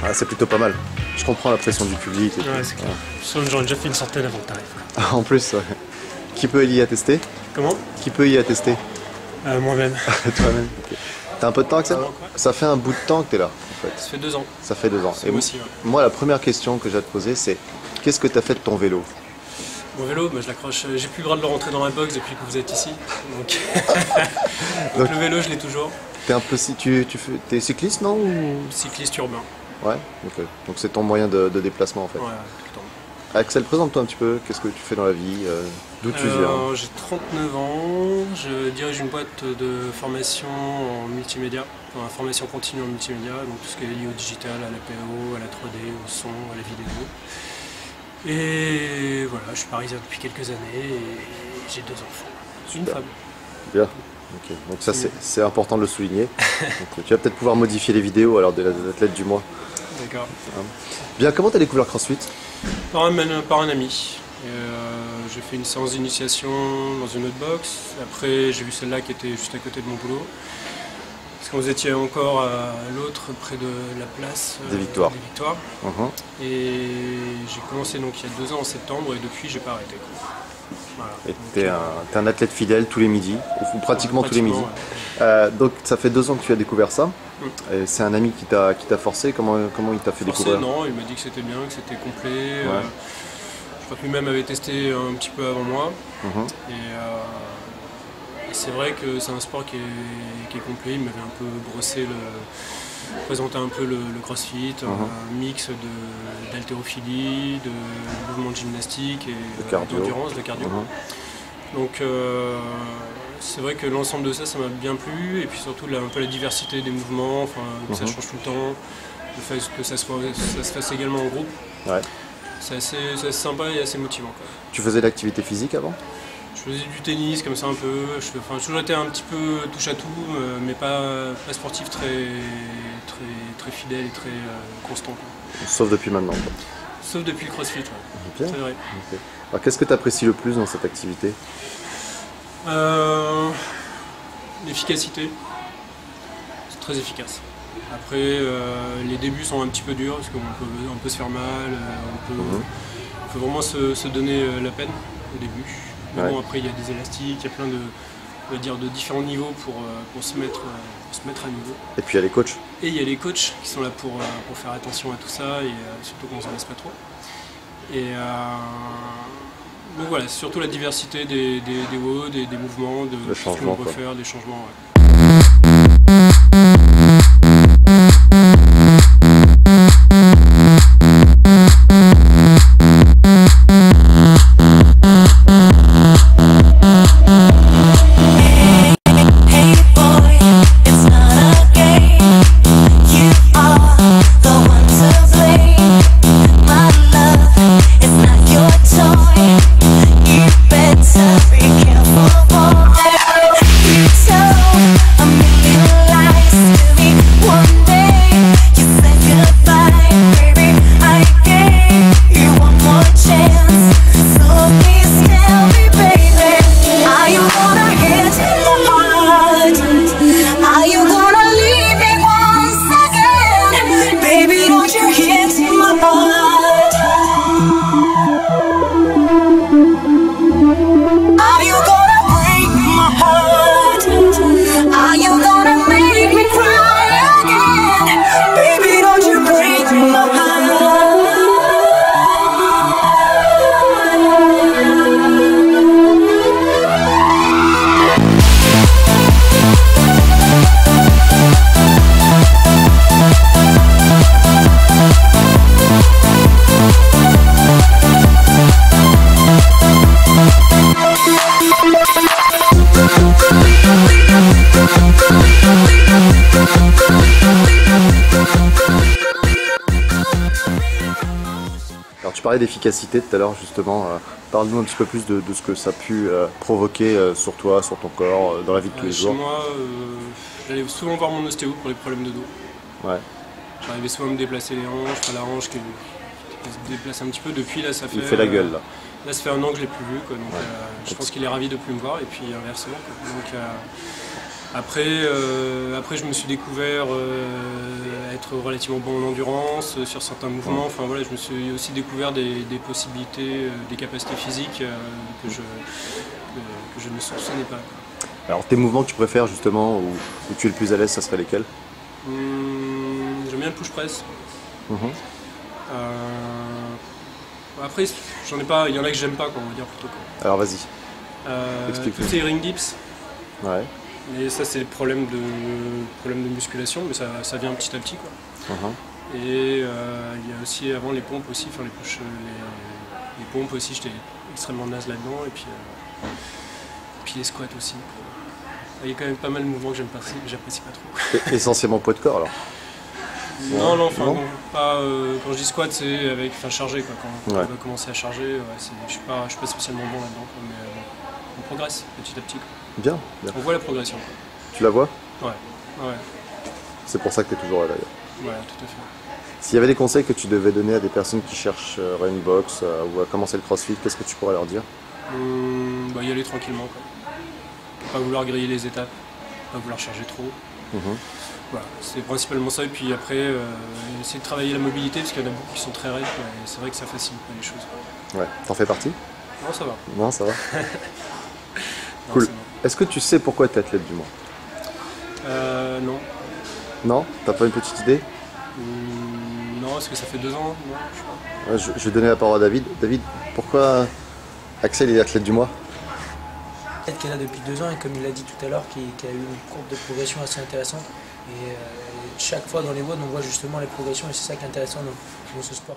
Ah, c'est plutôt pas mal. Je comprends la pression du public. Et Ouais, c'est clair. J'en ai déjà fait une centaine avant que t'arrives. En plus, ouais. Qui peut y attester? Comment? Qui peut y attester? Moi-même. Toi-même. Okay. T'as un peu de temps, Axel? Ça fait un bout de temps que t'es là, en fait. Ça fait 2 ans. Ça fait 2 ans. Et moi aussi, ouais. Moi, la première question que j'ai à te poser, c'est qu'est-ce que t'as fait de ton vélo? Mon vélo, bah, je l'accroche. J'ai plus le droit de le rentrer dans la box depuis que vous êtes ici. Donc, donc le vélo, je l'ai toujours. T'es un peu t'es cycliste, non ou... Cycliste urbain. Ouais, ok. Donc c'est ton moyen de déplacement en fait. Ouais, tout le temps. Axel, présente-toi un petit peu, qu'est-ce que tu fais dans la vie, d'où tu viens? J'ai 39 ans, je dirige une boîte de formation en multimédia, en formation continue en multimédia, donc tout ce qui est lié au digital, à la PO, à la 3D, au son, à la vidéo. Et voilà, je suis parisien depuis quelques années et j'ai 2 enfants, une femme. Bien, ok. Donc ça c'est important de le souligner. Donc, tu vas peut-être pouvoir modifier les vidéos alors des athlètes du mois. D'accord. Bien, comment t'as découvert CrossFit? Par un ami. J'ai fait une séance d'initiation dans une autre box. Après, j'ai vu celle-là qui était juste à côté de mon boulot. Parce que vous étiez encore à l'autre, près de la place des Victoires. Et j'ai commencé donc il y a 2 ans en septembre et depuis, j'ai pas arrêté. Voilà. Et t'es un athlète fidèle tous les midis, ou pratiquement tous les midis. Ouais. Donc ça fait 2 ans que tu as découvert ça. C'est un ami qui t'a forcé, comment il t'a fait découvrir? Non, il m'a dit que c'était bien, que c'était complet. Ouais. Je crois que lui-même avait testé un petit peu avant moi. Et c'est vrai que c'est un sport qui est complet. Il m'avait un peu présenté un peu le crossfit, un mix d'haltérophilie, de mouvements de gymnastique et d'endurance, de cardio. Donc c'est vrai que l'ensemble de ça, ça m'a bien plu. Et puis surtout un peu la diversité des mouvements, que ça change tout le temps. Le fait que ça se fasse également en groupe. Ouais. C'est assez sympa et assez motivant. Quoi. Tu faisais de l'activité physique avant? Je faisais du tennis comme ça un peu. J'ai toujours été un petit peu touche à tout, mais pas sportif très fidèle et très constant. Quoi. Sauf depuis maintenant. Quoi. Sauf depuis le CrossFit, ouais. C'est vrai. Okay. Alors qu'est-ce que tu apprécies le plus dans cette activité? L'efficacité. C'est très efficace. Après, les débuts sont un petit peu durs parce qu'on peut se faire mal, il faut vraiment se donner la peine au début. Mais bon, après il y a des élastiques, il y a plein de différents niveaux pour se mettre à niveau. Et puis il y a les coachs. Et il y a les coachs qui sont là pour faire attention à tout ça et surtout qu'on s'en laisse pas trop. Et donc voilà, c'est surtout la diversité des hauts, des mouvements, de ce que l'on peut faire, des changements. Ouais. Alors tu parlais d'efficacité tout à l'heure justement, parle-nous un petit peu plus de ce que ça a pu provoquer sur toi, sur ton corps, dans la vie de tous les jours. Chez moi, j'allais souvent voir mon ostéo pour les problèmes de dos. Ouais. J'arrivais souvent à me déplacer les hanches, la hanche qui se déplace un petit peu. Depuis là, ça fait... Il fait la gueule là. Là, ça fait 1 an que je ne l'ai plus vu, quoi, donc je pense qu'il est ravi de ne plus me voir et puis inversement. Quoi. Donc Après, je me suis découvert être relativement bon en endurance sur certains mouvements. Enfin voilà, je me suis aussi découvert des possibilités, des capacités physiques que je ne soupçonnais pas. Alors tes mouvements que tu préfères justement, où tu es le plus à l'aise, ça serait lesquels? J'aime bien le push press. Après, j'en ai pas, il y en a que j'aime pas, quoi, on va dire plutôt. Quoi. Alors vas-y, explique-nous. Tous ces ring dips. Ouais. Et ça, c'est le problème de musculation, mais ça vient petit à petit, quoi. Et il y a aussi avant les pompes aussi, enfin les pompes aussi, j'étais extrêmement naze là-dedans, et puis les squats aussi. Il y a quand même pas mal de mouvements que j'apprécie pas trop. Essentiellement poids de corps alors? Non, enfin non. Pas, quand je dis squat, c'est avec chargé, quoi. Quand on va commencer à charger, je suis pas spécialement bon là-dedans, mais on progresse petit à petit. Quoi. Bien. On voit la progression. Quoi. Tu la vois? Ouais. C'est pour ça que tu es toujours là d'ailleurs. Ouais, tout à fait. S'il y avait des conseils que tu devais donner à des personnes qui cherchent une box ou à commencer le crossfit, qu'est-ce que tu pourrais leur dire? Y aller tranquillement, quoi. Pas vouloir griller les étapes, pas vouloir charger trop. Voilà, c'est principalement ça. Et puis après, essayer de travailler la mobilité, parce qu'il y en a beaucoup qui sont très raides. Et c'est vrai que ça facilite pas les choses. Ouais, t'en fais partie? Non, ça va. Non, ça va. Non, cool. Est-ce que tu sais pourquoi tu es athlète du Mans? Non. Non? T'as pas une petite idée? Non, est-ce que ça fait 2 ans? Non, je vais donner la parole à David. David, pourquoi Axel est athlète du mois? Peut-être qu'elle a depuis 2 ans et comme il l'a dit tout à l'heure, qui a eu une courbe de progression assez intéressante. Et chaque fois dans les WOD, on voit justement les progressions et c'est ça qui est intéressant dans ce sport.